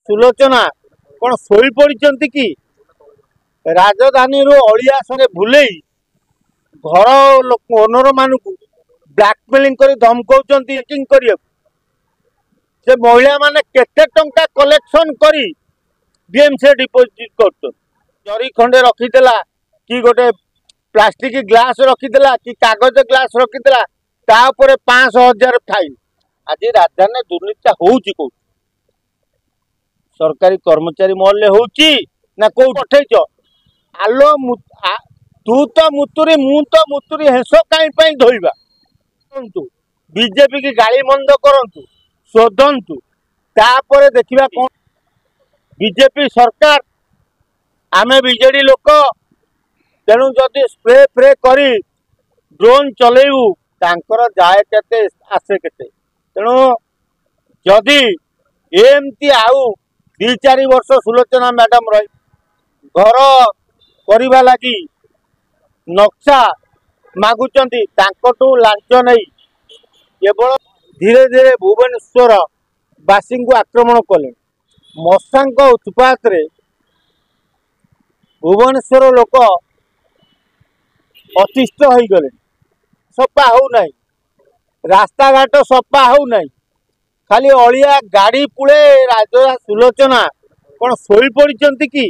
सुलोचना कौन शोई पड़ी कि राजधानी अलिया संगे भूले घर ओनर मान ब्लैकमेलिंग कर धमकाउं चेकिंग कर से महिला माने केते टंका कलेक्शन करी बीएमसी डिपोजिट कर जरी खंडे रखीदेला कि गोटे प्लास्टिक ग्लास रखीदेला कि कागज ग्लास रखीदेला तापर 5,000 फाइन। आज राजधानी दुर्नीति होउची को सरकारी कर्मचारी महल होउची ना को पठेच आलो तू तो मुतुरी मु तो मुतुरी हेस कहीं धोइबा बीजेपी की गाली मंद करंतु शोधंतु तापर देखिबा कौन बीजेपी सरकार आमे बीजेडी लोक तेणु जदि स्प्रे फ्रे करी ड्रोन चलेबू तांकर जाए केते आसे केते तेणु जदि एमती आउ 2-4 वर्ष सुलोचना मैडम रही घर करवा लगी नक्शा मागुचंती तांकटू लांच नहीं केवल धीरे धीरे भुवनेश्वर बासी को आक्रमण कले मशांक उत्पात रे भुवनेश्वर लोक अतिष्ठ हो गले सफा हो नहीं रास्ता घाट सफा हो नहीं खाली अलिया गाड़ी पुले राजा सुलोचना कौन शोई पड़ी कि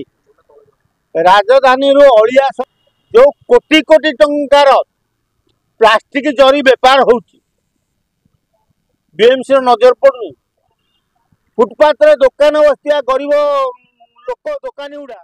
राजधानी अलिया जो कोटी कोटी टंकार प्लास्टिक जरी बेपार हो बीएमसी नजर पड़ू फुटपाथ रे दुकान बसतिया गरीब लोक दुकानी गुड़ा